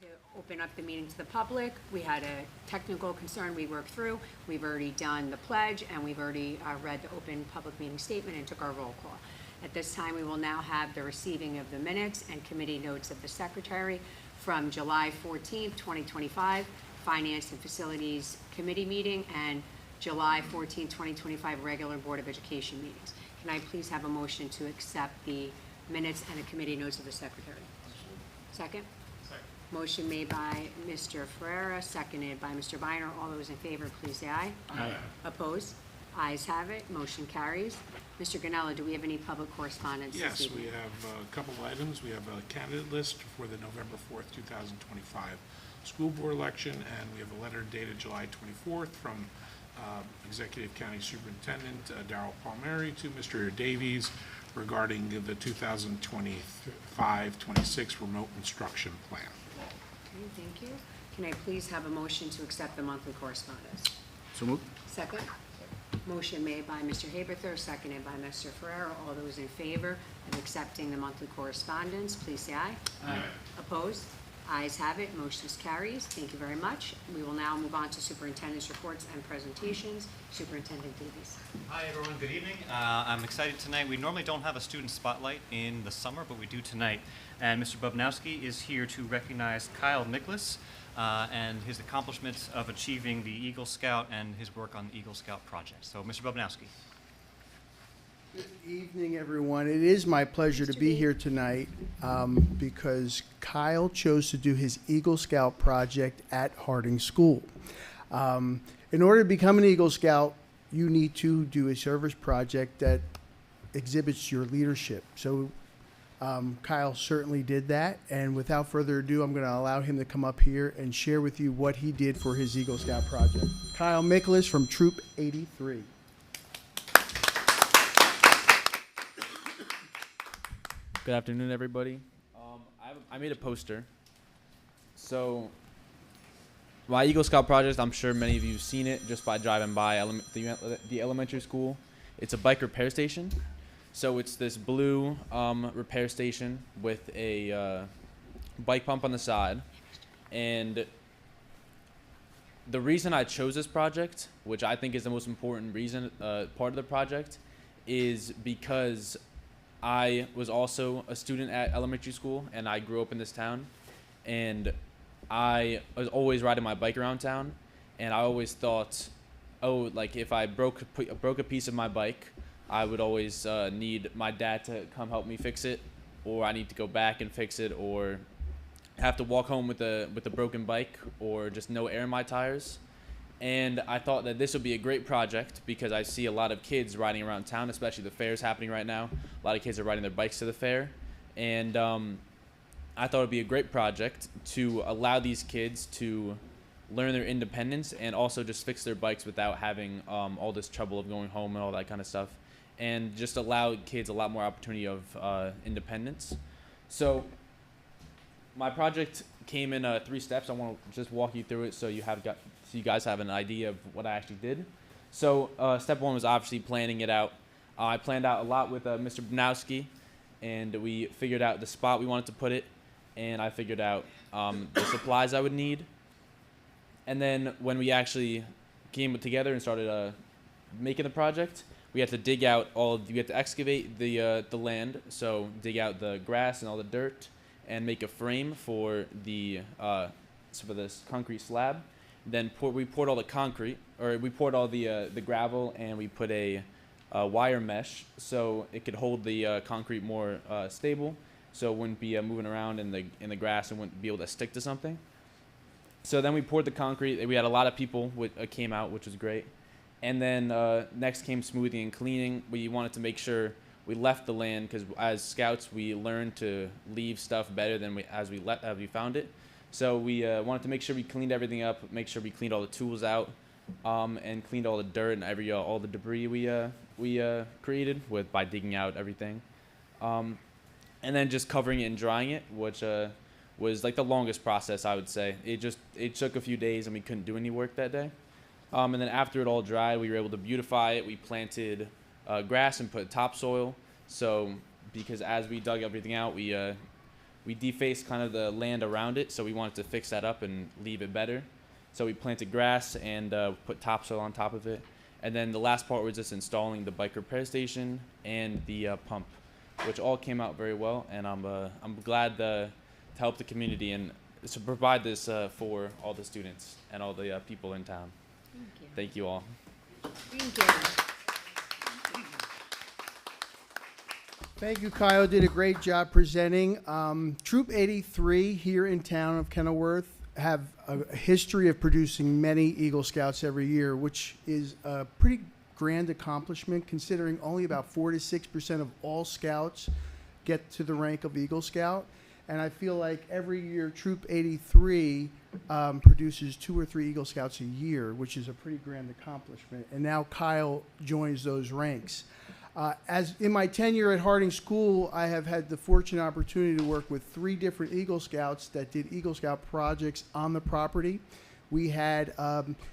To open up the meeting to the public. We had a technical concern we worked through. We've already done the pledge, and we've already read the open public meeting statement and took our roll call. At this time, we will now have the receiving of the minutes and committee notes of the secretary from July 14th, 2025, Finance and Facilities Committee meeting, and July 14th, 2025, regular Board of Education meetings. Can I please have a motion to accept the minutes and the committee notes of the secretary? Second? Motion made by Mr. Ferreira, seconded by Mr. Biner. All those in favor, please say aye. Aye. Opposed? Ayes have it. Motion carries. Mr. Ganella, do we have any public correspondence this Yes, evening? we have a couple of items. We have a candidate list for the November 4th, 2025 school board election, and we have a letter dated July 24th from Executive County Superintendent Darrell Palmieri to Mr. Davies regarding the 2025-26 remote instruction plan. Okay, thank you. Can I please have a motion to accept the monthly correspondence? So moved. Second? Motion made by Mr. Haberther, seconded by Mr. Ferrero. All those in favor of accepting the monthly correspondence, please say aye. Aye. Opposed? Ayes have it. Motion carries. Thank you very much. We will now move on to superintendent's reports and presentations. Superintendent Davies. Hi everyone, good evening. I'm excited tonight. We normally don't have a student spotlight in the summer, but we do tonight. And Mr. Bobnowski is here to recognize Kyle Nicholas and his accomplishments of achieving the Eagle Scout and his work on the Eagle Scout project. So Mr. Bobnowski. Good evening, everyone. It is my pleasure to be here tonight because Kyle chose to do his Eagle Scout project at Harding School. In order to become an Eagle Scout, you need to do a service project that exhibits your leadership. So Kyle certainly did that, and without further ado, I'm going to allow him to come up here and share with you what he did for his Eagle Scout project. Kyle Nicholas from Troop 83. Good afternoon, everybody. I made a poster. So, my Eagle Scout project, I'm sure many of you have seen it just by driving by the elementary school. It's a bike repair station. So it's this blue repair station with a bike pump on the side. And the reason I chose this project, which I think is the most important reason, part of the project, is because I was also a student at elementary school, and I grew up in this town, and I was always riding my bike around town, and I always thought, oh, like if I broke a piece of my bike, I would always need my dad to come help me fix it, or I need to go back and fix it, or have to walk home with a broken bike, or just no air in my tires. And I thought that this would be a great project because I see a lot of kids riding around town, especially the fair's happening right now. A lot of kids are riding their bikes to the fair. And I thought it would be a great project to allow these kids to learn their independence and also just fix their bikes without having all this trouble of going home and all that kind of stuff. And just allow kids a lot more opportunity of independence. So my project came in 3 steps. I want to just walk you through it so you guys have an idea of what I actually did. So step 1 was obviously planning it out. I planned out a lot with Mr. Bobnowski, and we figured out the spot we wanted to put it, and I figured out the supplies I would need. And then when we actually came together and started making the project, we had to dig out we had to excavate the land, so dig out the grass and all the dirt, and make a frame for this concrete slab. Then we poured all the concrete, or we poured all the gravel, and we put a wire mesh so it could hold the concrete more stable, so it wouldn't be moving around in the grass and wouldn't be able to stick to something. So then we poured the concrete. We had a lot of people came out, which was great. And then next came smoothing and cleaning. We wanted to make sure we left the land because as scouts we learn to leave stuff better than as we found it. So we wanted to make sure we cleaned everything up, make sure we cleaned all the tools out, and cleaned all the dirt and all the debris we created by digging out everything, and then just covering it and drying it, which was like the longest process, I would say. It took a few days and we couldn't do any work that day. And then after it all dried, we were able to beautify it. We planted grass and put topsoil. So because as we dug everything out, we we defaced kind of the land around it, so we wanted to fix that up and leave it better. So we planted grass and put topsoil on top of it. And then the last part was just installing the bike repair station and the pump, which all came out very well. And I'm glad to help the community and to provide this for all the students and all the people in town. Thank you. Thank you all. Thank you. Thank you, Kyle. Did a great job presenting. Troop 83 here in town of Kenilworth have a history of producing many Eagle Scouts every year, which is a pretty grand accomplishment considering only about 4 to 6% of all Scouts get to the rank of Eagle Scout. And I feel like every year Troop 83 produces 2 or 3 Eagle Scouts a year, which is a pretty grand accomplishment. And now Kyle joins those ranks. As in my tenure at Harding School, I have had the fortunate opportunity to work with 3 different Eagle Scouts that did Eagle Scout projects on the property. We had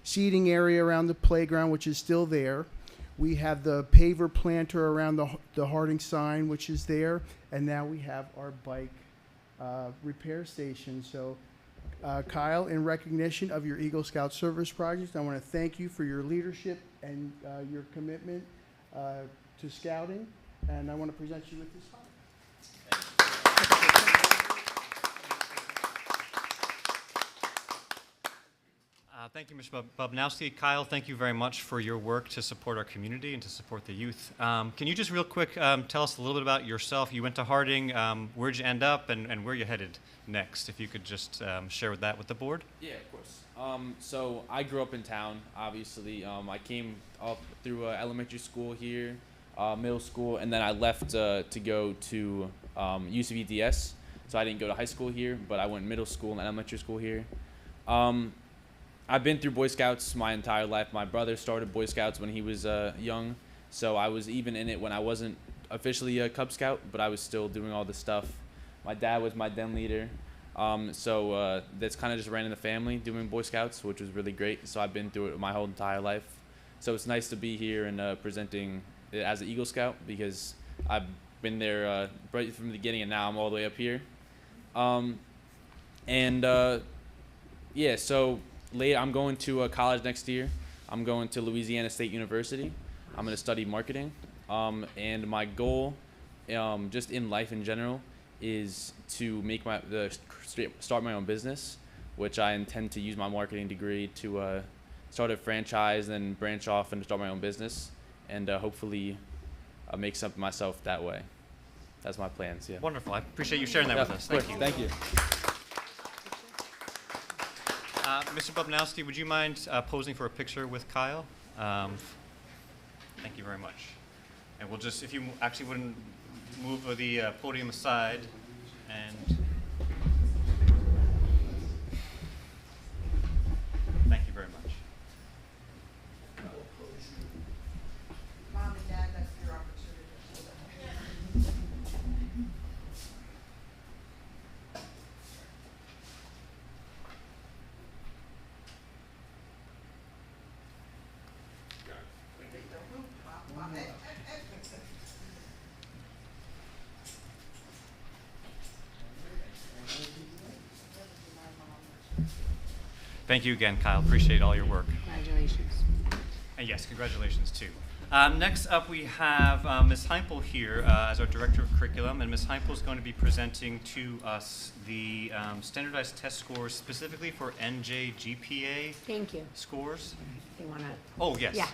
seating area around the playground, which is still there. We have the paver planter around the Harding sign, which is there. And now we have our bike repair station. So Kyle, in recognition of your Eagle Scout service project, I want to thank you for your leadership and your commitment to scouting, and I want to present you with this file. Thank you, Mr. Bobnowski. Kyle, thank you very much for your work to support our community and to support the youth. Can you just real quick tell us a little bit about yourself? You went to Harding. Where'd you end up, and where you headed next? If you could just share that with the board. Yeah, of course. So I grew up in town, obviously. I came up through elementary school here, middle school, and then I left to go to UCVDS. So I didn't go to high school here, but I went middle school and elementary school here. I've been through Boy Scouts my entire life. My brother started Boy Scouts when he was young, so I was even in it when I wasn't officially a Cub Scout, but I was still doing all the stuff. My dad was my den leader, so that's kind of just ran in the family doing Boy Scouts, which was really great. So I've been through it my whole entire life. So it's nice to be here and presenting it as an Eagle Scout because I've been there right from the beginning, and now I'm all the way up here. Yeah, so I'm going to college next year. I'm going to Louisiana State University. I'm going to study marketing. And my goal, just in life in general, is to make start my own business, which I intend to use my marketing degree to start a franchise, then branch off and start my own business, and hopefully make something myself that way. That's my plans. Yeah. Wonderful. I appreciate you sharing that with us. Thank you. Thank you. Mr. Bobnowski, would you mind posing for a picture with Kyle? Thank you very much. And we'll just, if you actually wouldn't move the podium aside, and thank you very much. Mom and Dad, that's your opportunity. Thank you again, Kyle. Appreciate all your work. Congratulations. And yes, congratulations too. Next up, we have Ms. Heimpel here as our Director of Curriculum, and Ms. Heimpel is going to be presenting to us the standardized test scores specifically for NJ-GPA Thank you. scores. They want to. Oh, yes. Yeah.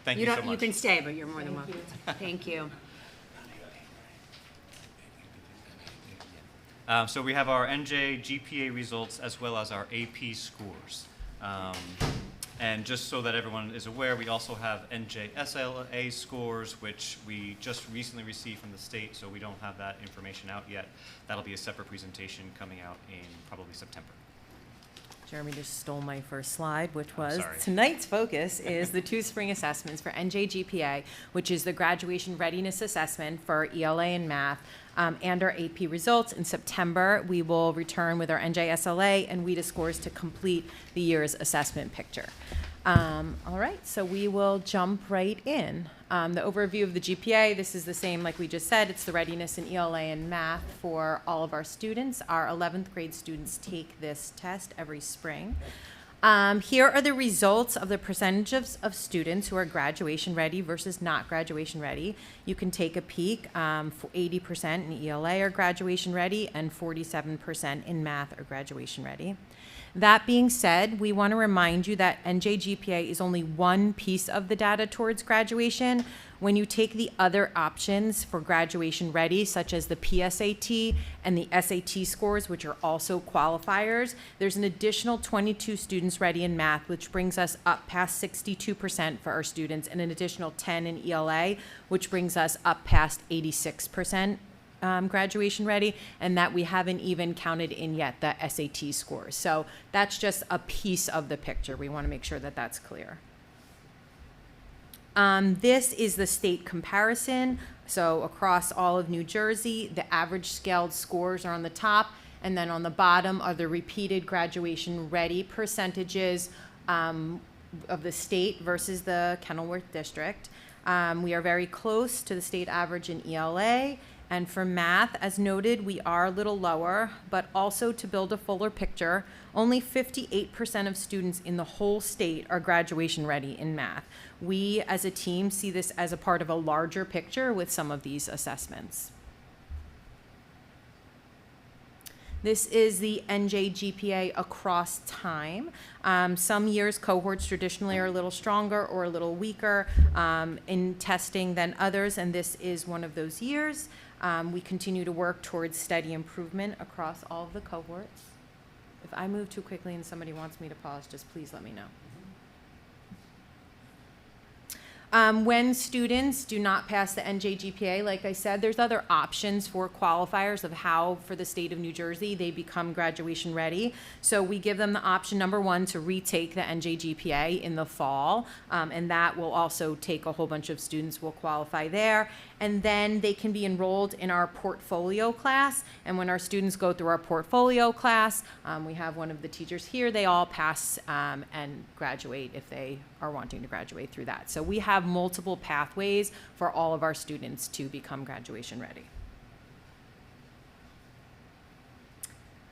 Thank you so much. You can stay, but you're more than welcome. Thank you. So we have our NJ-GPA results as well as our AP scores. And just so that everyone is aware, we also have NJ-SLA scores, which we just recently received from the state, so we don't have that information out yet. That'll be a separate presentation coming out in probably September. Jeremy just stole my first slide, which was sorry. tonight's focus is the 2 spring assessments for NJ-GPA, which is the graduation readiness assessment for ELA and math, and our AP results. In September, we will return with our NJ-SLA and WIDA scores to complete the year's assessment picture. All right, so we will jump right in. The overview of the GPA, this is the same like we just said. It's the readiness in ELA and math for all of our students. Our 11th grade students take this test every spring. Here are the results of the percentages of students who are graduation ready versus not graduation ready. You can take a peek. 80% in ELA are graduation ready and 47% in math are graduation ready. That being said, we want to remind you that NJGPA is only one piece of the data towards graduation. When you take the other options for graduation ready, such as the PSAT and the SAT scores, which are also qualifiers, there's an additional 22 students ready in math, which brings us up past 62% for our students, and an additional 10 in ELA, which brings us up past 86%. Graduation ready, and that we haven't even counted in yet the SAT scores. So that's just a piece of the picture. We want to make sure that that's clear. This is the state comparison. So across all of New Jersey, the average scaled scores are on the top, and then on the bottom are the repeated graduation ready percentages of the state versus the Kenilworth district. We are very close to the state average in ELA. And for math, as noted, we are a little lower, but also to build a fuller picture, only 58% of students in the whole state are graduation ready in math. We, as a team, see this as a part of a larger picture with some of these assessments. This is the NJGPA across time. Some years cohorts traditionally are a little stronger or a little weaker in testing than others, and this is one of those years. We continue to work towards steady improvement across all of the cohorts. If I move too quickly and somebody wants me to pause, just please let me know. When students do not pass the NJGPA, like I said, there's other options for qualifiers of how, for the state of New Jersey, they become graduation ready. So we give them the option, number one, to retake the NJGPA in the fall, and that will also take a whole bunch of students will qualify there. And then they can be enrolled in our portfolio class. And when our students go through our portfolio class, we have one of the teachers here, they all pass and graduate if they are wanting to graduate through that. So we have multiple pathways for all of our students to become graduation ready.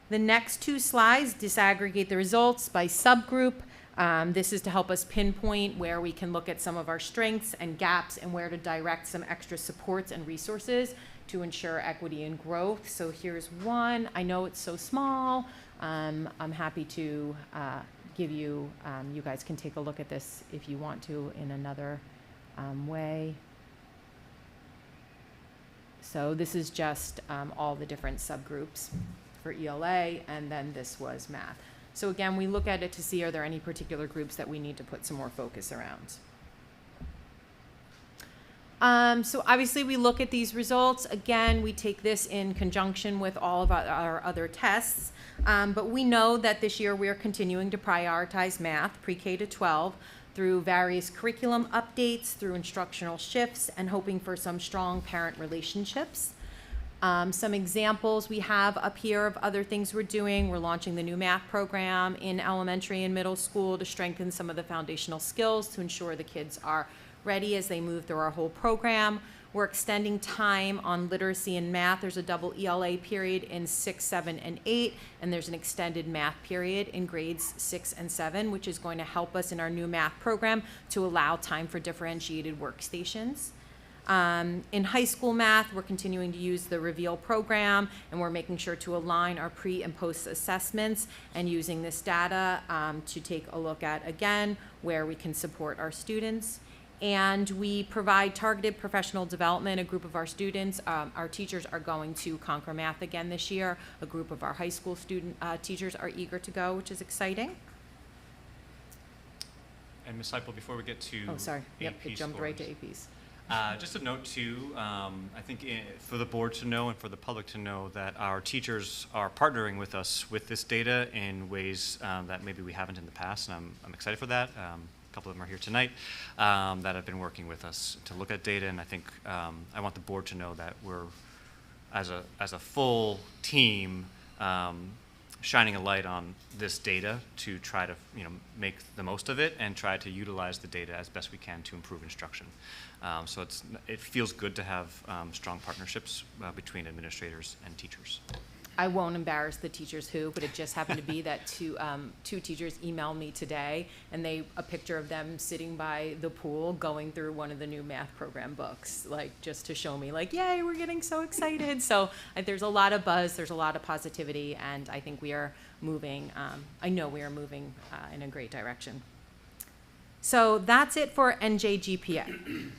The next two slides disaggregate the results by subgroup. This is to help us pinpoint where we can look at some of our strengths and gaps and where to direct some extra supports and resources to ensure equity and growth. So here's one. I know it's so small. I'm happy to give you, you guys can take a look at this if you want to in another way. So this is just all the different subgroups for ELA, and then this was math. So again, we look at it to see are there any particular groups that we need to put some more focus around. So obviously we look at these results. Again, we take this in conjunction with all of our other tests. But we know that this year we are continuing to prioritize math, pre-K to 12, through various curriculum updates, through instructional shifts, and hoping for some strong parent relationships. Some examples we have up here of other things we're doing. We're launching the new math program in elementary and middle school to strengthen some of the foundational skills to ensure the kids are ready as they move through our whole program. We're extending time on literacy and math. There's a double ELA period in 6, 7, and 8, and there's an extended math period in grades 6 and 7, which is going to help us in our new math program to allow time for differentiated workstations. In high school math, we're continuing to use the Reveal program, and we're making sure to align our pre and post assessments and using this data to take a look at, again, where we can support our students. And we provide targeted professional development. A group of our students, our teachers are going to Conquer Math again this year. A group of our high school student teachers are eager to go, which is exciting. And Ms. Seipel, before we get to Oh, sorry. Yep, AP it jumped right to scores, APs. just a note too, I think for the board to know and for the public to know that our teachers are partnering with us with this data in ways that maybe we haven't in the past, and I'm excited for that. A couple of them are here tonight that have been working with us to look at data, and I think I want the board to know that we're, as a full team, shining a light on this data to try to, make the most of it and try to utilize the data as best we can to improve instruction. So it feels good to have strong partnerships between administrators and teachers. I won't embarrass the teachers who, but it just happened to be that two teachers emailed me today, and a picture of them sitting by the pool going through one of the new math program books, like just to show me, like, yay, we're getting so excited. So there's a lot of buzz, there's a lot of positivity, and I think we are moving. I know we are moving in a great direction. So that's it for NJGPA.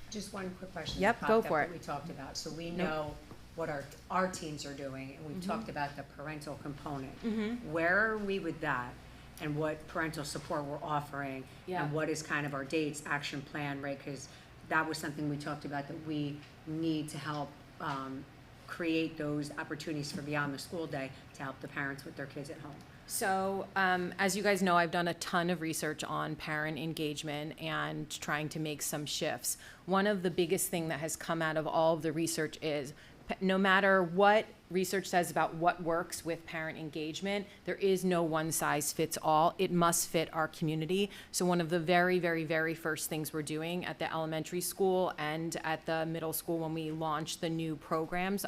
Just one quick question. Yep, that go popped up for that it. We talked about, so we Nope. know what our teams are doing, and we've talked about the parental component. Mm-hmm. Where are we with that, and what parental support we're offering, Yeah. and what is kind of our dates, action plan, right? Because that was something we talked about, that we need to help create those opportunities for beyond the school day to help the parents with their kids at home. So, as you guys know, I've done a ton of research on parent engagement and trying to make some shifts. One of the biggest thing that has come out of all of the research is no matter what research says about what works with parent engagement, there is no one size fits all. It must fit our community. So one of the very, very, very first things we're doing at the elementary school and at the middle school when we launch the new programs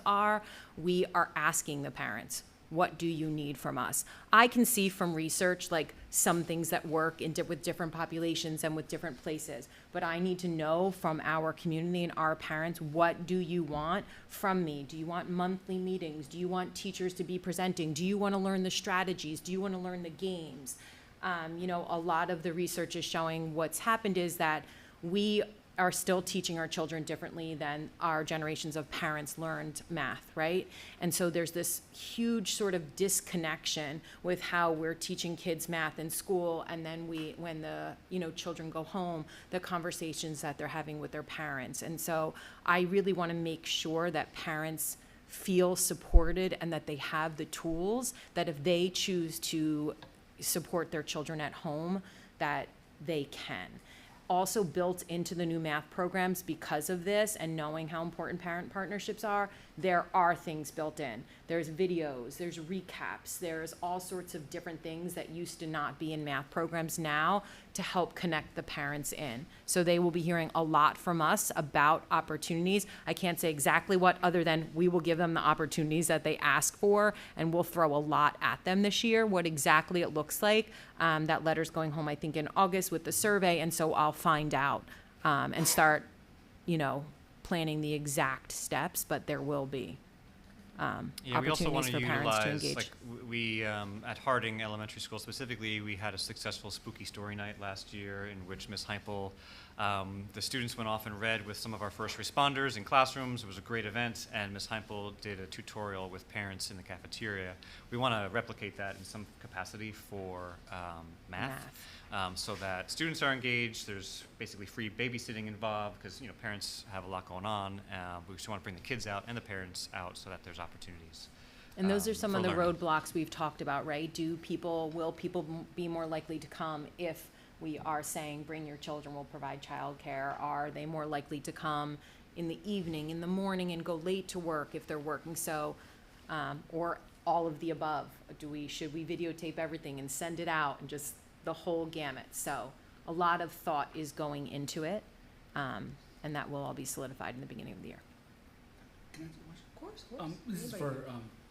we are asking the parents, what do you need from us? I can see from research, like, some things that work with different populations and with different places, but I need to know from our community and our parents, what do you want from me? Do you want monthly meetings? Do you want teachers to be presenting? Do you want to learn the strategies? Do you want to learn the games? A lot of the research is showing what's happened is that we are still teaching our children differently than our generations of parents learned math, right? And so there's this huge sort of disconnection with how we're teaching kids math in school, and then when the children go home, the conversations that they're having with their parents. And so I really want to make sure that parents feel supported and that they have the tools that if they choose to support their children at home, that they can. Also built into the new math programs because of this and knowing how important parent partnerships are, there are things built in. There's videos, there's recaps, there's all sorts of different things that used to not be in math programs now to help connect the parents in. So they will be hearing a lot from us about opportunities. I can't say exactly what, other than we will give them the opportunities that they ask for, and we'll throw a lot at them this year, what exactly it looks like. That letter's going home, I think, in August with the survey, and so I'll find out and start, planning the exact steps, but there will be We also want opportunities to for parents to utilize, engage. like, we, at Harding Elementary School specifically, we had a successful spooky story night last year in which Ms. Heimpel, the students went off and read with some of our first responders in classrooms. It was a great event, and Ms. Heimpel did a tutorial with parents in the cafeteria. We want to replicate that in some capacity for math. So that students are engaged. There's basically free babysitting involved because parents have a lot going on. We just want to bring the kids out and the parents out so that there's opportunities. And those are some for of the learning. roadblocks we've talked about, right? Will people be more likely to come if we are saying bring your children, we'll provide childcare? Are they more likely to come in the evening, in the morning, and go late to work if they're working? So, or all of the above. Should we videotape everything and send it out, and just the whole gamut? So a lot of thought is going into it, and that will all be solidified in the beginning of the year. Can I ask a question? Of course. This is for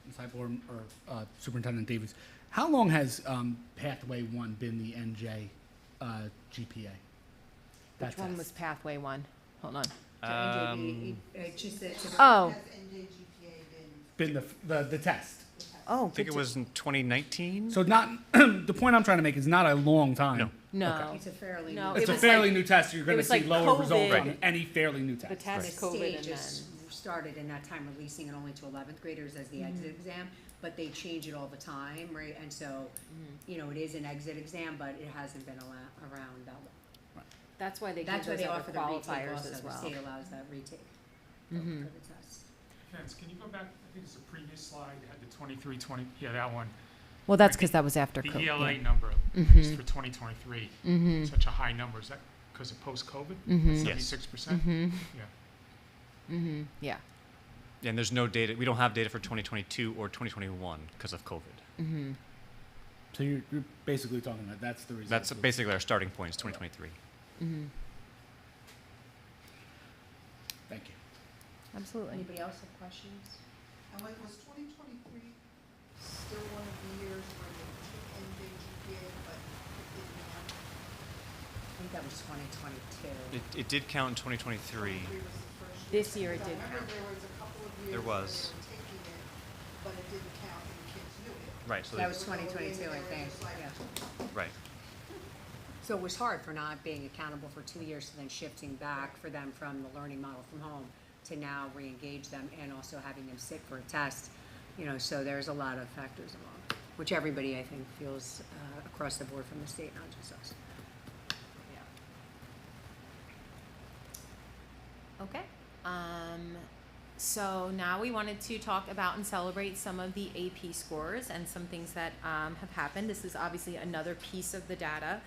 Ms. Heipel or Superintendent Davies. How long has Pathway 1 been the NJ GPA? Which one was Pathway 1? Hold on. Has Oh. NJGPA Been the test. Oh, I think it was in 2019. So not the point I'm trying to make is not a long time. No. No. It's a fairly No, new. It's It a was fairly like- new test. You're going to was see like lower results COVID. on any fairly new test. The test COVID state and just then. started in that time releasing it only to 11th graders as the exit exam, but they change it all the time, right? And so, it is an exit exam, but it hasn't been around that long. That's why they That's give why they those offer other the retake qualifiers also. as The well. state allows that retake for Mhm. the test. Vince, can you go back, I think it's the previous slide, it had the 23-20, yeah, that one. Well, that's because that was after The COVID. ELA yeah. number Mhm. is for 2023, Mhm. such a high number, is that because of post-COVID? Mhm. Yes. 76%? Mhm. Yeah. Mhm. Yeah. And there's no data, we don't have data for 2022 or 2021 because of COVID. So you're basically talking about that's the result. That's basically our starting point is 2023. Thank you. Absolutely. Anybody else have questions? And was 2023 still one of the years where they took NJ GPA, but it didn't count? I think that was 2022. It did count in 2023. 23 was the first year. This year it Because I did remember count. there was a couple of years There where was. they were taking it, but it didn't count and the kids knew it. Right, so That they- was 2022, I think, yeah. right. So it was hard for not being accountable for 2 years to then shifting back for them from the learning model from home to now re-engage them and also having them sit for a test. You know, so there's a lot of factors involved, which everybody, I think, feels across the board from the state, not just us. Okay. So now we wanted to talk about and celebrate some of the AP scores and some things that have happened. This is obviously another piece of the data.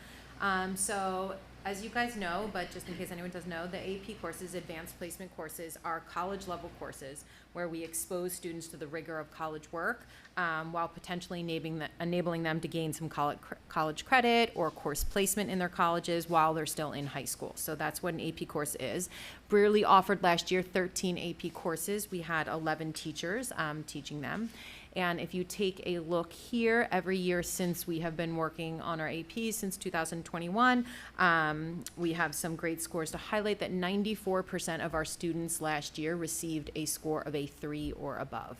So as you guys know, but just in case anyone doesn't know, the AP courses, advanced placement courses, are college level courses where we expose students to the rigor of college work while potentially enabling them to gain some college credit or course placement in their colleges while they're still in high school. So that's what an AP course is. Brearley offered last year 13 AP courses. We had 11 teachers teaching them. And if you take a look here, every year since we have been working on our APs since 2021, we have some great scores to highlight that 94% of our students last year received a score of a 3 or above.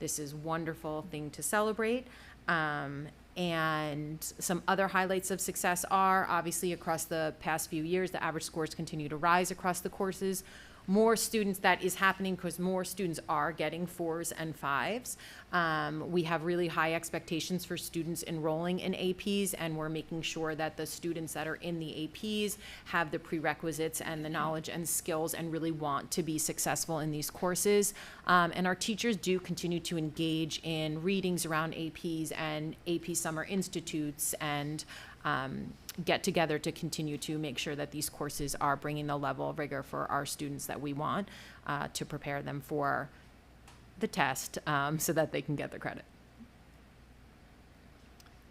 This is a wonderful thing to celebrate. And some other highlights of success are, obviously, across the past few years, the average scores continue to rise across the courses. More students, that is happening because more students are getting 4s and 5s. We have really high expectations for students enrolling in APs, and we're making sure that the students that are in the APs have the prerequisites and the knowledge and skills and really want to be successful in these courses. And our teachers do continue to engage in readings around APs and AP Summer Institutes and get together to continue to make sure that these courses are bringing the level of rigor for our students that we want to prepare them for the test so that they can get the credit.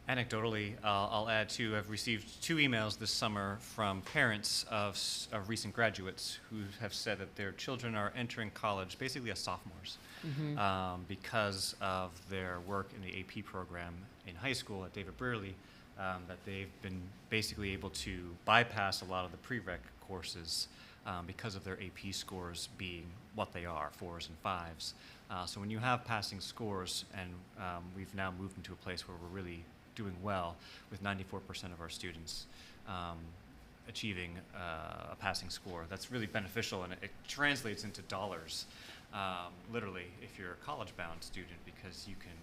Anecdotally, I'll add too, I've received 2 emails this summer from parents of recent graduates who have said that their children are entering college basically as sophomores because of their work in the AP program in high school at David Brearley. That they've been basically able to bypass a lot of the prereq courses because of their AP scores being what they are, 4s and 5s. So when you have passing scores, and we've now moved into a place where we're really doing well with 94% of our students achieving a passing score, that's really beneficial, and it translates into dollars, literally, if you're a college-bound student, because you can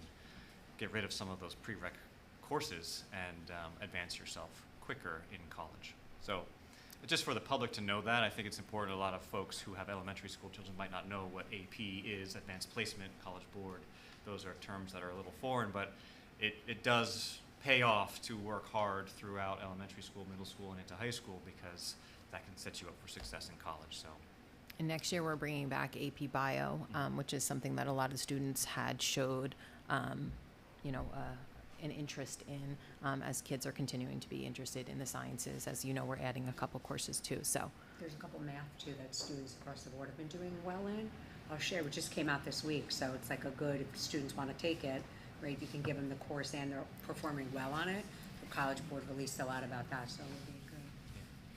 get rid of some of those prereq courses and advance yourself quicker in college. So just for the public to know that, I think it's important. A lot of folks who have elementary school children might not know what AP is, Advanced Placement, College Board. Those are terms that are a little foreign, but it does pay off to work hard throughout elementary school, middle school, and into high school, because that can set you up for success in college. So. And next year we're bringing back AP Bio, which is something that a lot of students had showed, an interest in as kids are continuing to be interested in the sciences. As you know, we're adding a couple courses too. So There's a couple math too that students across the board have been doing well in. I'll share, it just came out this week, so it's like a good, if students want to take it, right, you can give them the course and they're performing well on it. The College Board released a lot about that, so it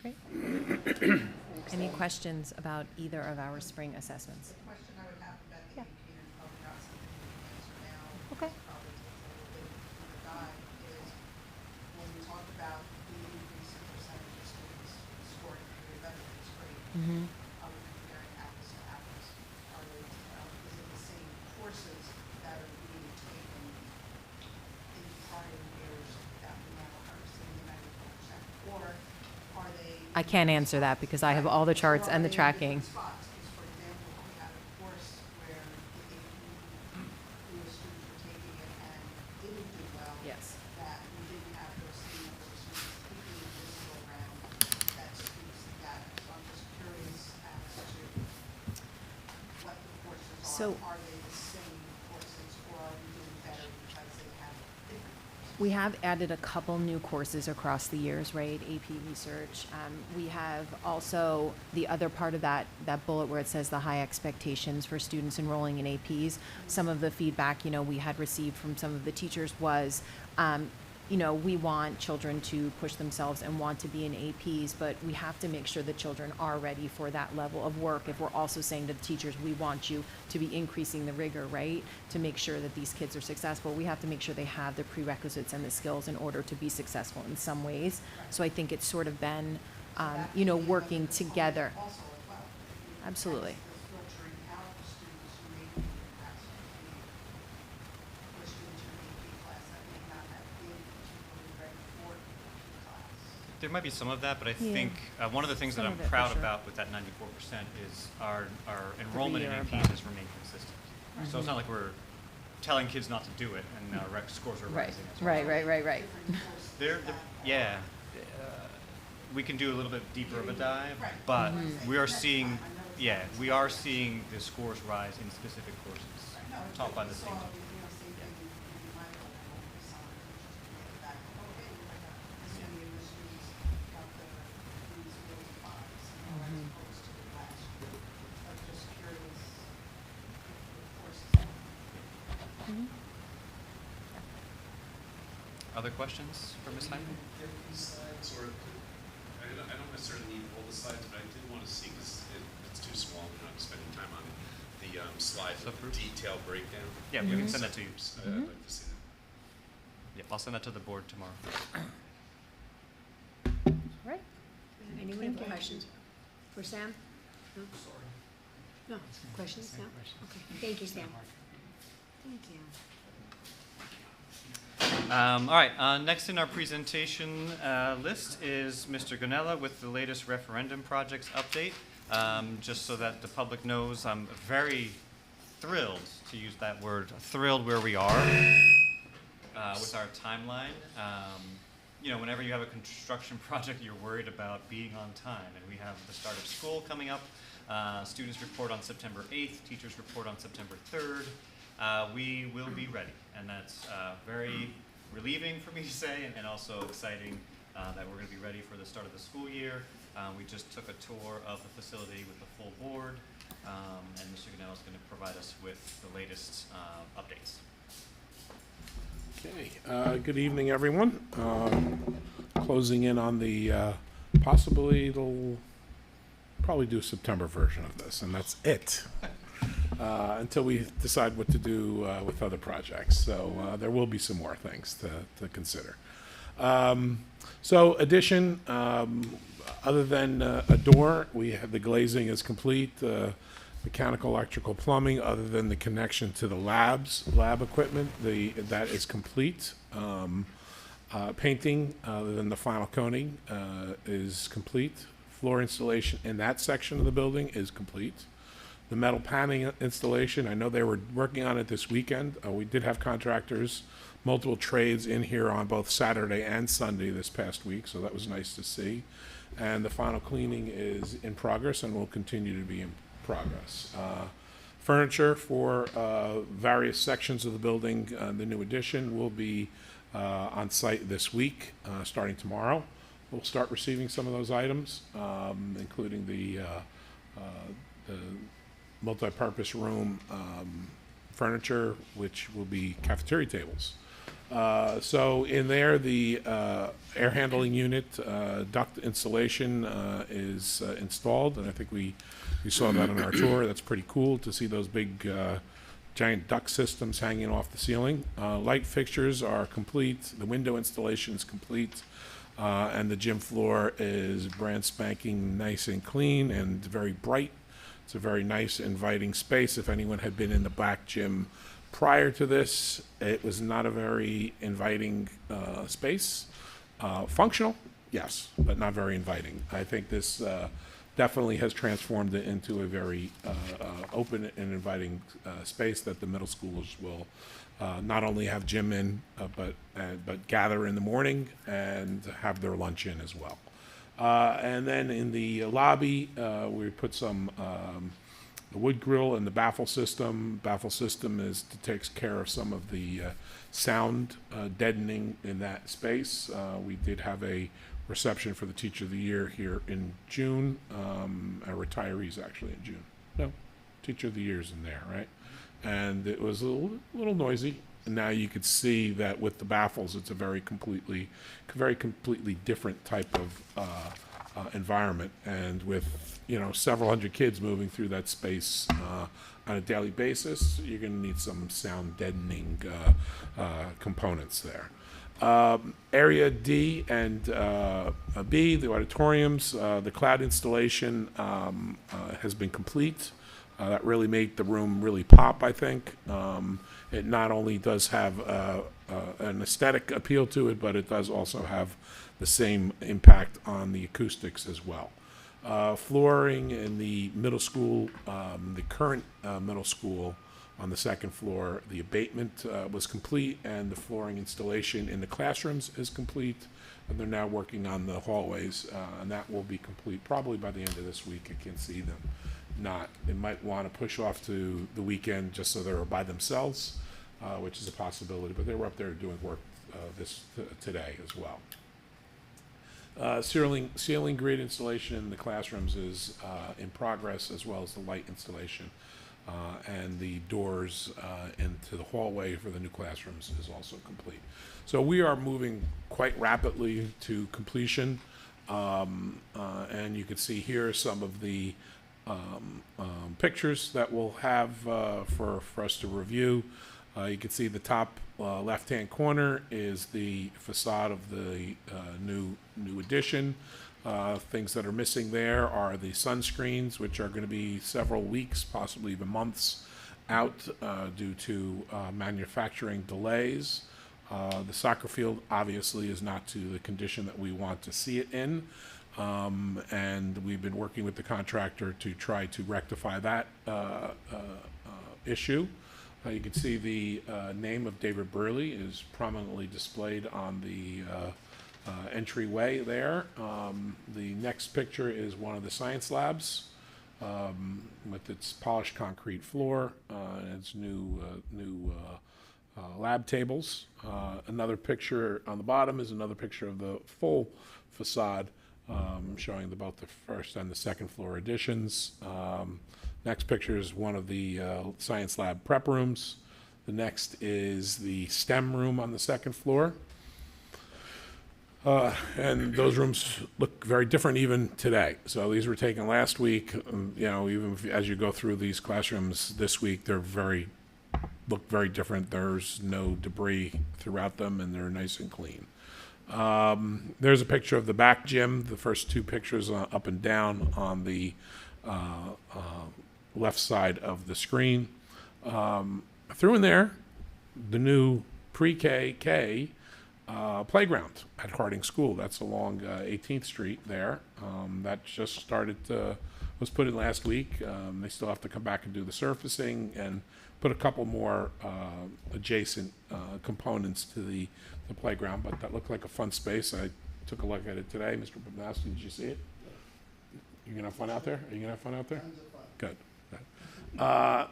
would be great. Any questions about either of our spring assessments? The question I would have about the AP, and probably not something you can answer now. Okay. Probably takes a little bit of a dive, is when we talk about the increase in percentage of students scoring really better than grade. Are we comparing apples to apples? Are they, is it the same courses that are being taken in prior years that we now are seeing the 94%? Or are they? I can't answer that because I have all the charts and the tracking. Spots? Because, for example, we had a course where the AP students were taking it and didn't do well. Yes. That we didn't have those same number of students taking it this go around. That speaks to that. So I'm just curious as to what the courses are So are they the same courses, or are we doing better because they have different courses? we have added a couple new courses across the years, right? AP Research. We have also the other part of that bullet where it says the high expectations for students enrolling in APs. Some of the feedback, we had received from some of the teachers was, we want children to push themselves and want to be in APs, but we have to make sure the children are ready for that level of work. If we're also saying to the teachers, we want you to be increasing the rigor, right? To make sure that these kids are successful, we have to make sure they have the prerequisites and the skills in order to be successful in some ways. So I think it's sort of been, working together. Also as well. Absolutely. That's filtering out the students who may be in class, or students who may be in class that may not have been particularly ready for class. There might be some of that, but I Yeah. think one of the things that Some I'm of it, for proud sure. about with that 94% is our enrollment in year APs above. has remained consistent. So it's not like we're telling kids not to do it and our rec scores are Right, rising as well. right. Different courses They're, that yeah, we can do a little bit deeper of a dive, Right. but Mm-hmm. we are seeing, we are seeing the scores rise in specific courses No, it's taught by like the we same saw, team. same thing in my own summer, just to get back, okay, we're like, this many of the students got these really fives, as opposed to last year. I'm just curious if the courses. Other questions for Ms. Hyman? Get these slides, or I don't necessarily need all the slides, but I did want to see, because it's too small, we're not spending time on it, the slides with the Subgroups? detailed breakdown. Yeah, we can send that to you. I'd like to see that. Yeah, I'll send that to the board tomorrow. Right. Anyone have questions for Sam? No? No, questions? No? Okay, thank you, Sam. Thank you. All right, next in our presentation list is Mr. Gonella with the latest referendum projects update. Just so that the public knows, I'm very thrilled, to use that word, thrilled where we are with our timeline. Whenever you have a construction project, you're worried about being on time, and we have the start of school coming up. Students report on September 8th, teachers report on September 3rd. We will be ready, and that's very relieving for me to say, and also exciting that we're going to be ready for the start of the school year. We just took a tour of the facility with the full board, and Mr. Gonella is going to provide us with the latest updates. Okay, good evening, everyone. Closing in on the, possibly it'll probably do a September version of this, and that's it. Until we decide what to do with other projects. So there will be some more things to consider. Addition, other than a door, we have the glazing is complete, mechanical, electrical, plumbing, other than the connection to the lab equipment, that is complete. Painting, other than the final coating, is complete. Floor installation in that section of the building is complete. The metal paneling installation, I know they were working on it this weekend. We did have contractors, multiple trades in here on both Saturday and Sunday this past week, so that was nice to see. And the final cleaning is in progress and will continue to be in progress. Furniture for various sections of the building, the new addition, will be on site this week, starting tomorrow. We'll start receiving some of those items, including the multi-purpose room furniture, which will be cafeteria tables. So in there, the air handling unit, duct installation is installed, and I think we saw that on our tour. That's pretty cool to see those big giant duct systems hanging off the ceiling. Light fixtures are complete. The window installation is complete. And the gym floor is brand spanking nice and clean and very bright. It's a very nice, inviting space. If anyone had been in the back gym prior to this, it was not a very inviting space. Functional, yes, but not very inviting. I think this definitely has transformed it into a very open and inviting space that the middle schoolers will not only have gym in, but gather in the morning and have their lunch in as well. And then in the lobby, we put some the wood grill and the baffle system. Baffle system takes care of some of the sound deadening in that space. We did have a reception for the Teacher of the Year here in June. Our retirees actually in June. No, Teacher of the Year's in there, right? And it was a little noisy. And now you could see that with the baffles, it's a very completely different type of environment. And with several hundred kids moving through that space on a daily basis, you're going to need some sound deadening components there. Area D and B, the auditoriums, the cloud installation has been complete. That really made the room really pop, I think. It not only does have an aesthetic appeal to it, but it does also have the same impact on the acoustics as well. Flooring in the middle school, the current middle school on the second floor, the abatement was complete, and the flooring installation in the classrooms is complete. And they're now working on the hallways, and that will be complete probably by the end of this week. I can see them. They might want to push off to the weekend just so they're by themselves, which is a possibility, but they were up there doing work today as well. Ceiling grid installation in the classrooms is in progress, as well as the light installation, and the doors into the hallway for the new classrooms is also complete. So we are moving quite rapidly to completion, and you can see here some of the pictures that we'll have for us to review. You can see the top left-hand corner is the facade of the new addition. Things that are missing there are the sunscreens, which are going to be several weeks, possibly even months out due to manufacturing delays. The soccer field obviously is not to the condition that we want to see it in. And we've been working with the contractor to try to rectify that issue. You can see the name of David Burley is prominently displayed on the entryway there. The next picture is one of the science labs with its polished concrete floor and its new lab tables. Another picture on the bottom is another picture of the full facade, showing both the first and the second floor additions. Next picture is one of the science lab prep rooms. The next is the STEM room on the second floor. And those rooms look very different even today. So these were taken last week. Even as you go through these classrooms this week, they're look very different. There's no debris throughout them, and they're nice and clean. There's a picture of the back gym, the first two pictures up and down on the left side of the screen. Through in there, the new pre-K playground at Harding School. That's along 18th Street there. That just was put in last week. They still have to come back and do the surfacing and put a couple more adjacent components to the playground, but that looked like a fun space. I took a look at it today. Mr. Bobnowski, did you see it? You gonna have fun out there? Are you gonna have fun out there? Good.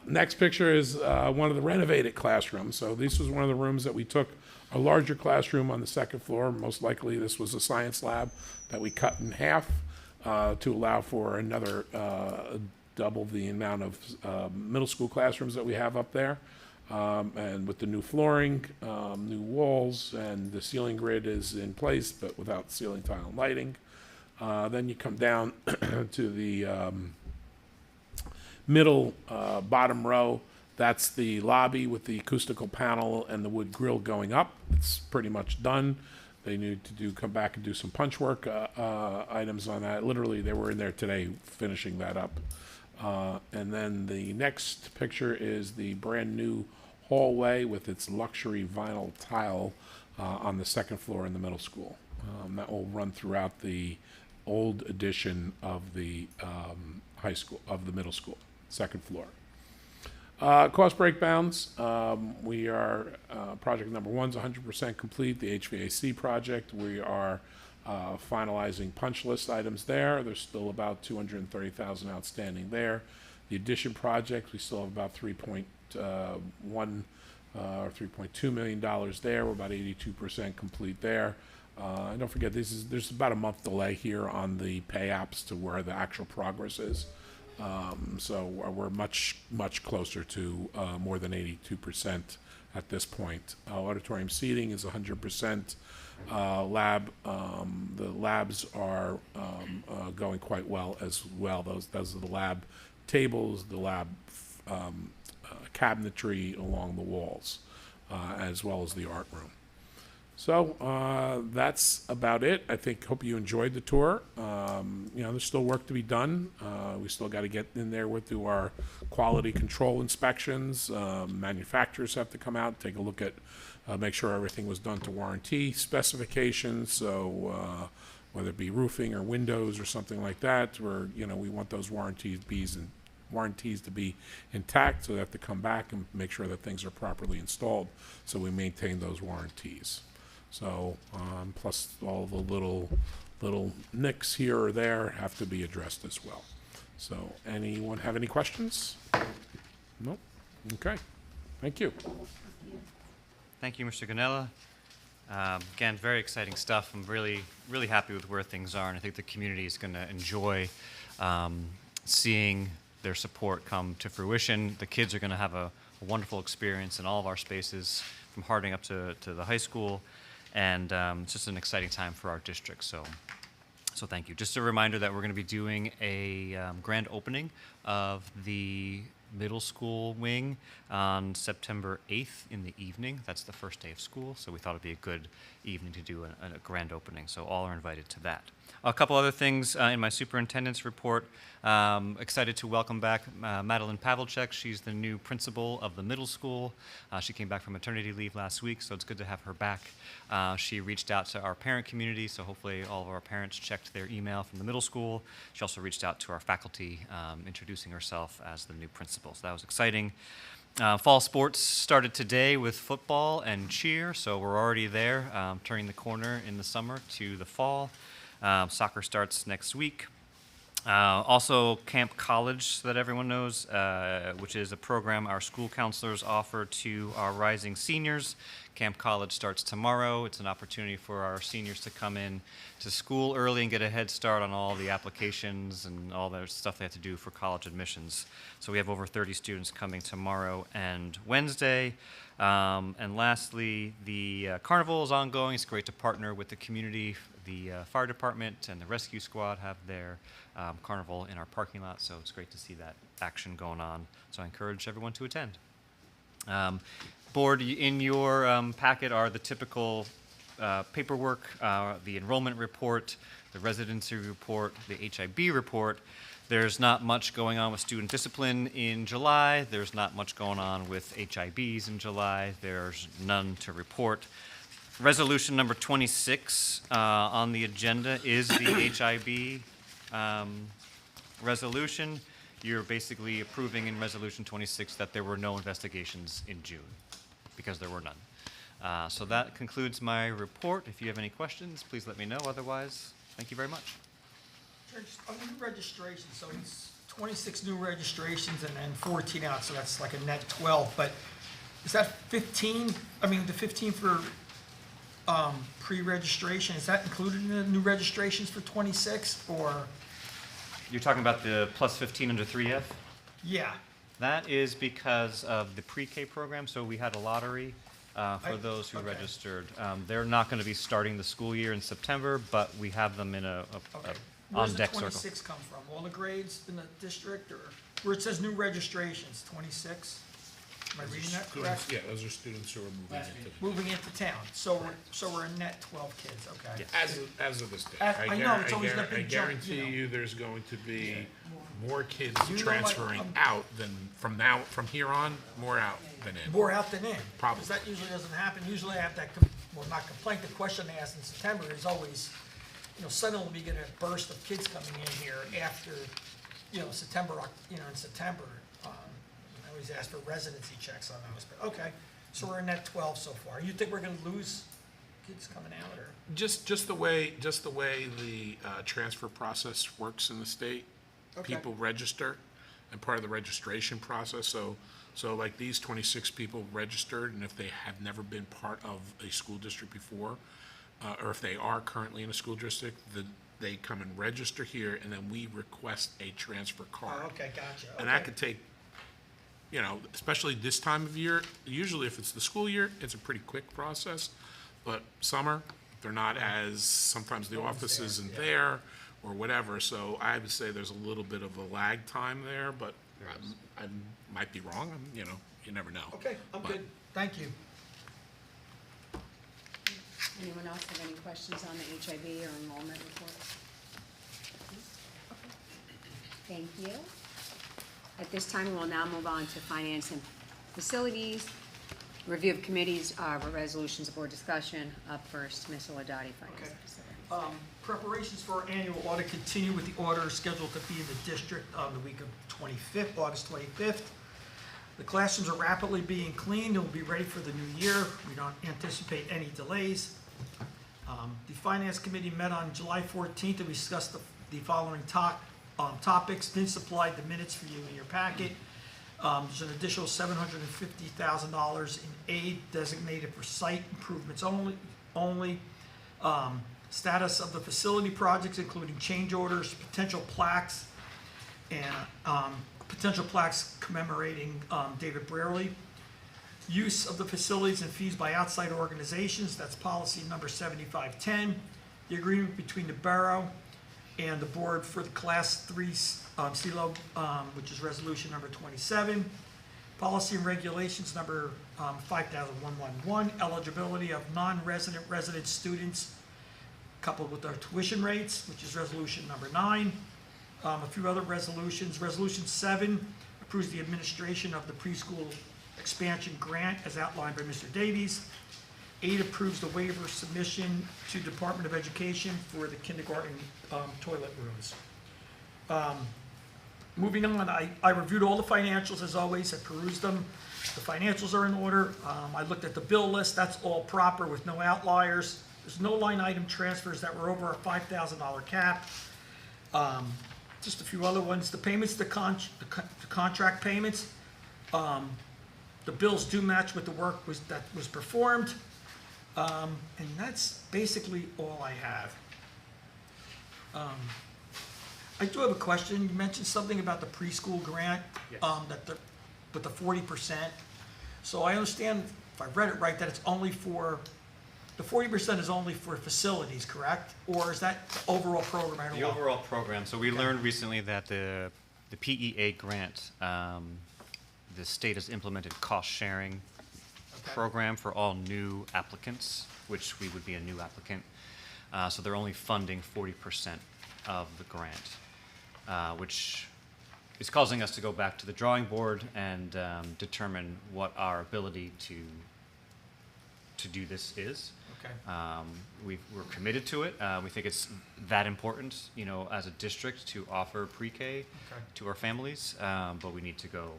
Next picture is one of the renovated classrooms. So this was one of the rooms that we took a larger classroom on the second floor. Most likely this was a science lab that we cut in half to allow for another double the amount of middle school classrooms that we have up there. And with the new flooring, new walls, and the ceiling grid is in place, but without ceiling tile and lighting. Then you come down to the middle bottom row. That's the lobby with the acoustical panel and the wood grill going up. It's pretty much done. They need to come back and do some punch work items on that. Literally, they were in there today finishing that up. And then the next picture is the brand new hallway with its luxury vinyl tile on the second floor in the middle school. That will run throughout the old edition of the high school, of the middle school, second floor. Cost breakdowns. We are, project number 1's 100% complete, the HVAC project. We are finalizing punch list items there. There's still about $230,000 outstanding there. The addition project, we still have about 3.1 or $3.2 million there. We're about 82% complete there. And don't forget, there's about a month delay here on the pay apps to where the actual progress is. So we're much closer to more than 82% at this point. Auditorium seating is 100%. The labs are going quite well as well. Those are the lab tables, the lab cabinetry along the walls, as well as the art room. So that's about it. Hope you enjoyed the tour. There's still work to be done. We still got to get in there do our quality control inspections. Manufacturers have to come out, take a look at, make sure everything was done to warranty specifications. So whether it be roofing or windows or something like that, where we want those warranties to be intact, so they have to come back and make sure that things are properly installed, so we maintain those warranties. So plus all the little nicks here or there have to be addressed as well. So anyone have any questions? No? Okay. Thank you. Thank you, Mr. Ganella. Again, very exciting stuff. I'm really happy with where things are, and I think the community is going to enjoy seeing their support come to fruition. The kids are going to have a wonderful experience in all of our spaces, from Harding up to the high school, and it's just an exciting time for our district. So thank you. Just a reminder that we're going to be doing a grand opening of the middle school wing on September 8th in the evening. That's the first day of school, so we thought it'd be a good evening to do a grand opening. So all are invited to that. A couple other things in my superintendent's report. Excited to welcome back Madeline Pavlicek. She's the new principal of the middle school. She came back from maternity leave last week, so it's good to have her back. She reached out to our parent community, so hopefully all of our parents checked their email from the middle school. She also reached out to our faculty, introducing herself as the new principal, so that was exciting. Fall sports started today with football and cheer, so we're already there, turning the corner in the summer to the fall. Soccer starts next week. Also, Camp College, so that everyone knows, which is a program our school counselors offer to our rising seniors. Camp College starts tomorrow. It's an opportunity for our seniors to come in to school early and get a head start on all the applications and all the stuff they have to do for college admissions. So we have over 30 students coming tomorrow and Wednesday. And lastly, the carnival is ongoing. It's great to partner with the community. The fire department and the rescue squad have their carnival in our parking lot, so it's great to see that action going on. So I encourage everyone to attend. Board, in your packet are the typical paperwork, the enrollment report, the residency report, the HIB report. There's not much going on with student discipline in July. There's not much going on with HIBs in July. There's none to report. Resolution number 26 on the agenda is the HIB resolution. You're basically approving in Resolution 26 that there were no investigations in June, because there were none. So that concludes my report. If you have any questions, please let me know. Otherwise, thank you very much. Just on new registration, so it's 26 new registrations and then 14 out, so that's like a net 12. But is that 15? I mean, the 15 for pre-registration, is that included in the new registrations for 26, or? You're talking about the plus 15 under 3F? Yeah. That is because of the pre-K program, so we had a lottery for those who registered. They're not going to be starting the school year in September, but we have them in a on-deck circle. Where's the 26 come from? All the grades in the district, or where it says new registrations, 26? Am I reading that correct? Yeah, those are students who are Moving into town. So we're a net 12 kids, okay. as of this day. I know, it's always that big jump, guarantee you know. you there's going to be more kids You know, transferring like, out than from here on, more out than in. More out than in. Probably. Because that usually doesn't happen. Usually I have that, well, not complaint, the question they ask in September is always, suddenly we get a burst of kids coming in here after, September, in September. I always ask for residency checks on those, but okay. So we're in net 12 so far. You think we're gonna lose kids coming out, or? Just the way the transfer process works in the state. Okay. People register, and part of the registration process. So like these 26 people registered, and if they have never been part of a school district before, or if they are currently in a school district, they come and register here, and then we request a transfer card. Oh, okay, gotcha. And that Okay. could take, especially this time of year, usually if it's the school year, it's a pretty quick process. But summer, they're not as, sometimes the office isn't there or whatever. So I would say there's a little bit of a lag time there, but I might be wrong. You never know. Okay, I'm But- good. Thank you. Anyone else have any questions on the HIV or enrollment report? Thank you. At this time, we will now move on to finance and facilities. Review of committees, resolutions, board discussion. Up first, Ms. Ladati, finance Okay. and facilities. Preparations for our annual audit continue with the order scheduled to be in the district on the week of August 25th. The classrooms are rapidly being cleaned and will be ready for the new year. We don't anticipate any delays. The Finance Committee met on July 14th and we discussed the following topics. Didn't supply the minutes for you in your packet. There's an additional $750,000 in aid designated for site improvements only. Status of the facility projects, including change orders, potential plaques, and potential plaques commemorating David Brearley. Use of the facilities and fees by outside organizations, that's policy number 7510. The agreement between the borough and the board for the Class 3 CELO, which is resolution number 27. Policy and regulations number 5111, eligibility of non-resident resident students coupled with our tuition rates, which is resolution number 9. A few other resolutions. Resolution 7 approves the administration of the preschool expansion grant as outlined by Mr. Davies. 8 approves the waiver submission to Department of Education for the kindergarten toilet rooms. Moving on, I reviewed all the financials as always. I perused them. The financials are in order. I looked at the bill list. That's all proper with no outliers. There's no line item transfers that were over a $5,000 cap. Just a few other ones. The payments, the contract payments, the bills do match with the work that was performed. And that's basically all I have. I do have a question. You mentioned something about the preschool grant, Yes. with the 40%. So I understand, if I read it right, that it's only for, the 40% is only for facilities, correct? Or is that the overall program? I don't The know. overall program, so we learned recently that the PEA grant, the state has implemented cost-sharing program for all new applicants, which we would be a new applicant. So they're only funding 40% of the grant, which is causing us to go back to the drawing board and determine what our ability to do this is. Okay. We're committed to it. We think it's that important, as a district to offer pre-K to our families, but we need to go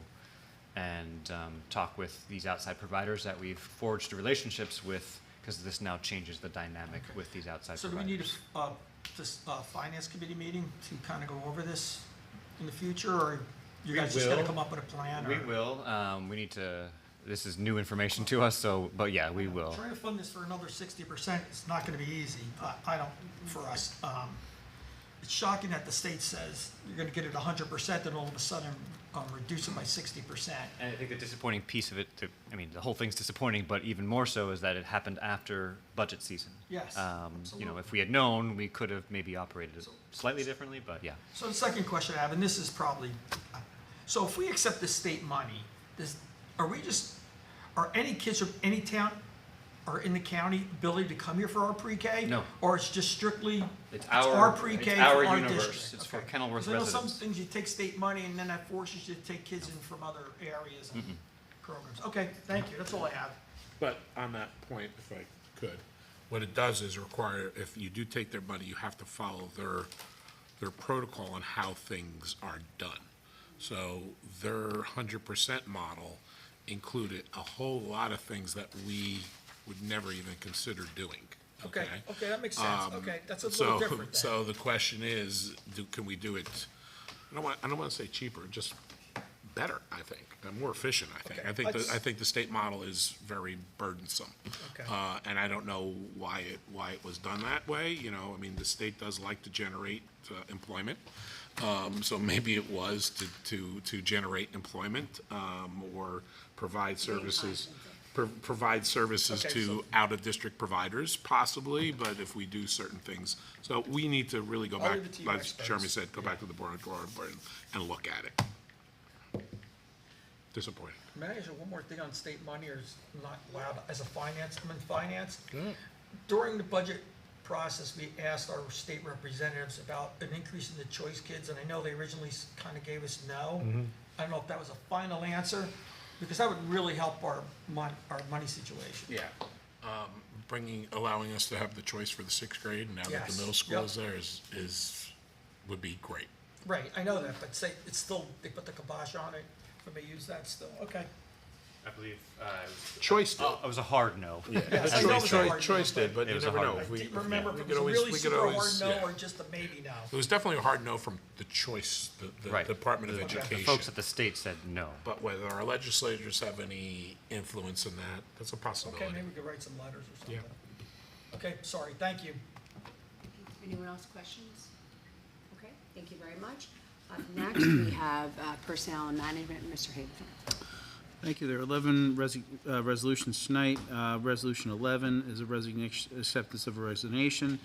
and talk with these outside providers that we've forged relationships with, because this now changes the dynamic with these outside So do providers. we need this finance committee meeting to kind of go over this in the future, or you We guys just gotta will. come up with a plan? We or- will. We need to. This is new information to us, but yeah, we will. Trying to fund this for another 60% is not gonna be easy. I don't, for us. It's shocking that the state says you're gonna get it 100%, then all of a sudden reduce it by 60%. And I think the disappointing piece of it, the whole thing's disappointing, but even more so is that it happened after budget season. Yes, absolutely. If we had known, we could have maybe operated it slightly differently, but yeah. So the second question I have, and this is probably, so if we accept this state money, are any kids from any town or in the county ability to come here for our pre-K? No. Or it's just strictly, It's our pre-K it's for our our universe. district? It's for Okay. Kenilworth 'Cause I know some residents. things you take state money and then that forces you to take kids in from other areas and programs. Okay, thank you, that's all I have. But on that point, if I could, what it does is require, if you do take their money, you have to follow their protocol on how things are done. So their 100% model included a whole lot of things that we would never even consider doing. Okay, that makes sense. Okay, that's a little So, different then. so the question is, can we do it, I don't want to say cheaper, just better, I think, and more efficient, I think. Okay, I think the state model is very burdensome. Okay. And I don't know why it was done that way, you know, I mean, the state does like to generate employment. So maybe it was to generate employment, or provide services, provide services Okay, to so- out-of-district providers, possibly, but if we do certain things. So we need to really go I'll back, leave it to you like experts. Jeremy said, go back to the board and look at it. Disappointing. May I ask you one more thing on state money, or is not allowed, as a finance, I'm in finance? During the budget process, we asked our state representatives about an increase in the choice kids, and I know they originally kind of gave us no. I don't know if that was a final answer, because that would really help our money situation. Yeah. Allowing us to have the choice for the sixth grade, now that Yes. the middle school Yep. is there, would be great. Right, I know that, but say, it's still, they put the kibosh on it, when they use that still, okay. I believe, Choice did. it was a hard no. Yes, I know it was a hard no, Choice did, but It you was a never hard know. no. If I we- didn't remember we if it could was a always- really we could super hard always- no, yeah. or just a maybe no. It was definitely a hard no from the choice, the Right. Department of Okay. The Education. The folks at the state said no. But whether our legislators have any influence in that, that's a possibility. Okay, maybe we could write some letters or something. Yeah. Okay, sorry, thank you. Anyone else questions? Okay, thank you very much. Up next, we have Personnel and Management, Mr. Haberthorn. Thank you. There are 11 resolutions tonight. Resolution 11 is a resignation, acceptance of a resignation.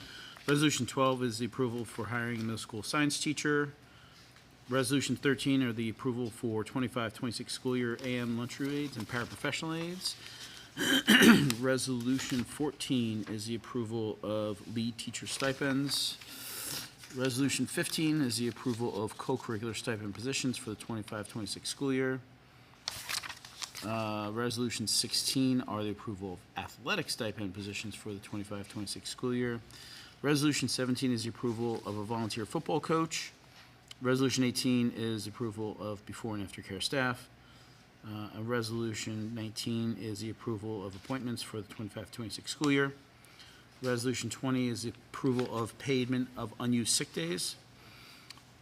Resolution 12 is the approval for hiring a middle school science teacher. Resolution 13 are the approval for 25-26 school year AM lunchroom aides and paraprofessional aides. Resolution 14 is the approval of lead teacher stipends. Resolution 15 is the approval of co-curricular stipend positions for the 25-26 school year. Resolution 16 are the approval of athletic stipend positions for the 25-26 school year. Resolution 17 is the approval of a volunteer football coach. Resolution 18 is approval of before and after care staff. And Resolution 19 is the approval of appointments for the 25-26 school year. Resolution 20 is the approval of payment of unused sick days.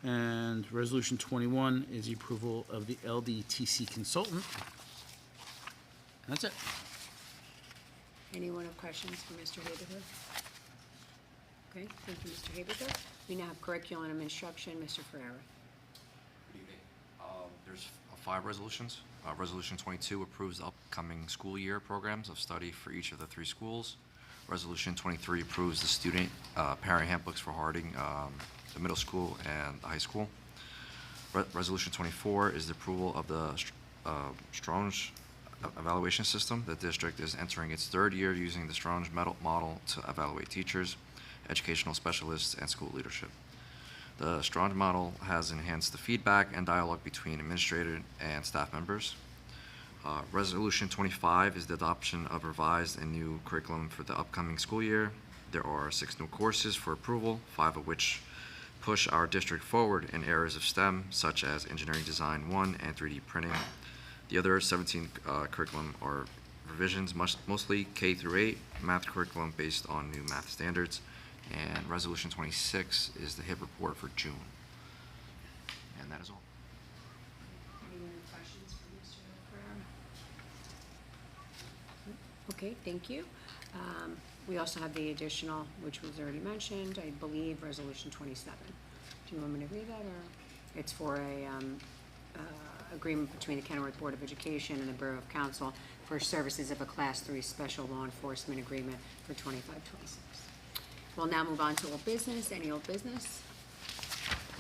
And Resolution 21 is the approval of the LDTC consultant. And that's it. Anyone have questions for Mr. Haberthorn? Okay, thank you, Mr. Haberthorn. We now have Curriculum and Instruction, Mr. Ferrera. Good evening. There's 5 resolutions. Resolution 22 approves the upcoming school year programs of study for each of the 3 schools. Resolution 23 approves the student parent handbooks for Harding, the middle school and the high school. Resolution 24 is the approval of the Strange evaluation system. The district is entering its 3rd year using the Strange model to evaluate teachers, educational specialists, and school leadership. The Strange model has enhanced the feedback and dialogue between administrator and staff members. Resolution 25 is the adoption of revised and new curriculum for the upcoming school year. There are 6 new courses for approval, 5 of which push our district forward in areas of STEM, such as Engineering Design 1 and 3D printing. The other 17 curriculum are revisions, mostly K through 8, math curriculum based on new math standards. And Resolution 26 is the HIP report for June. And that is all. Anyone have questions for Mr. Ferrera? Okay, thank you. We also have the additional, which was already mentioned, I believe, Resolution 27. Do you want me to read that, or? It's for a agreement between the Kenilworth Board of Education and the Borough of Council for services of a Class 3 Special Law Enforcement Agreement for 25-26. We'll now move on to old business. Any old business?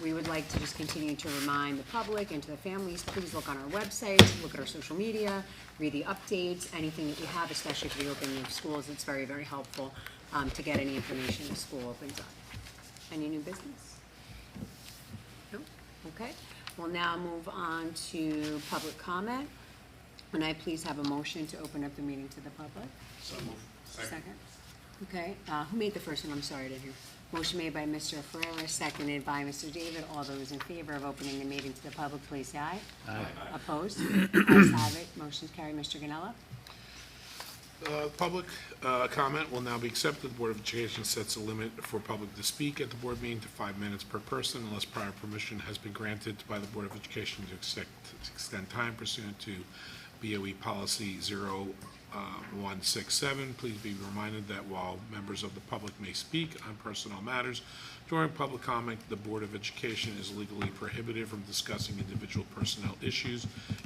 We would like to just continue to remind the public and to the families, please look on our website, look at our social media, read the updates, anything that we have, especially for the opening of schools. It's very, very helpful to get any information as school opens up. Any new business? No? Okay. We'll now move on to public comment. Can I please have a motion to open up the meeting to the public? So move. Second. Okay, who made the first one? I'm sorry, I didn't hear. Motion made by Mr. Ferrera, seconded by Mr. David. All those in favor of opening the meeting to the public, please say aye. Aye. Opposed? Ayes have it. Motion's carried. Mr. Ganella? Public comment will now be accepted. The Board of Education sets a limit for public to speak at the board meeting to 5 minutes per person unless prior permission has been granted by the Board of Education to extend time pursuant to BOE Policy 0167. Please be reminded that while members of the public may speak on personnel matters, during public comment, the Board of Education is legally prohibited from discussing individual personnel issues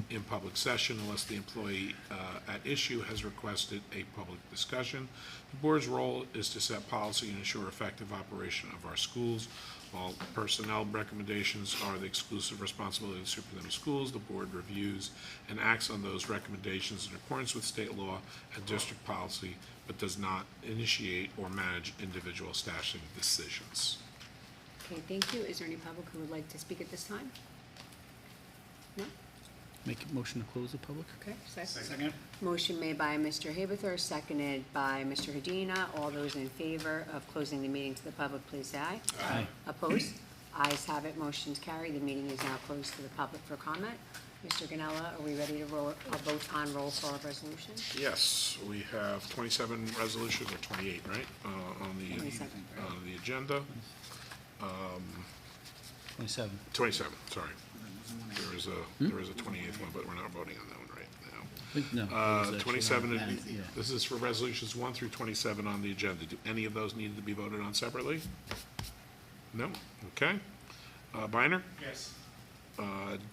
in public session unless the employee at issue has requested a public discussion. The board's role is to set policy and ensure effective operation of our schools. While personnel recommendations are the exclusive responsibility of the superintendent of schools, the board reviews and acts on those recommendations in accordance with state law and district policy, but does not initiate or manage individual staffing decisions. Okay, thank you. Is there any public who would like to speak at this time? No? Make a motion to close the public? Okay, second. Second. Motion made by Mr. Haberthor, seconded by Mr. Hedina. All those in favor of closing the meeting to the public, please say aye. Aye. Opposed? Ayes have it, motion's carried. The meeting is now closed to the public for comment. Mr. Ganella, are we ready to vote on roll call of resolution? Yes, we have 27 resolutions, or 28, right, on the 27. agenda. 27. 27, sorry. There is a 28th one, but we're not voting on that one right now. No. it was 27, actually not- yeah. this is for resolutions 1 through 27 on the agenda. Do any of those need to be voted on separately? No? Okay. Biner? Yes.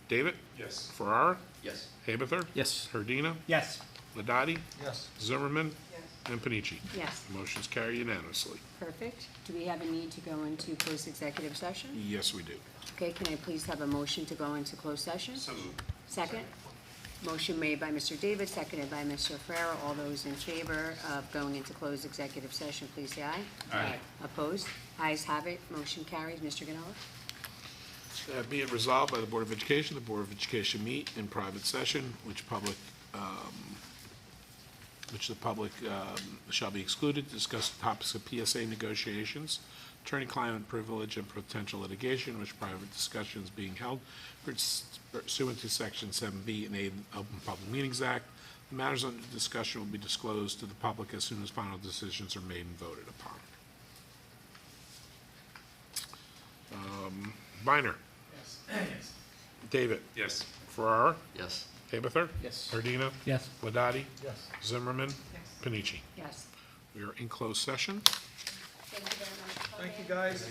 David? Yes. Farrar? Yes. Haberthor? Yes. Herdina? Yes. Ladati? Yes. Zimmerman? Yes. And Panici? Yes, Motion's carried unanimously. perfect. Do we have a need to go into closed executive session? Yes, we do. Okay, can I please have a motion to go into closed session? So moved. Second? Motion made by Mr. David, seconded by Mr. Ferrera. All those in favor of going into closed executive session, please say aye. Aye. Opposed? Ayes have it, motion carries. Mr. Ganella? Be it resolved by the Board of Education, the Board of Education meet in private session, which the public shall be excluded to discuss topics of PSA negotiations, attorney-client privilege, and potential litigation, which private discussion is being held pursuant to Section 7B and 8 of the Open Public Meetings Act. The matters under discussion will be disclosed to the public as soon as final decisions are made and voted upon. Biner? Yes. Yes. David? Yes. Farrar? Yes. Haberthor? Yes. Herdina? Yes. Ladati? Yes. Zimmerman? Yes. Panici? Yes. We are in closed session. Thank you very much. Thank you, guys.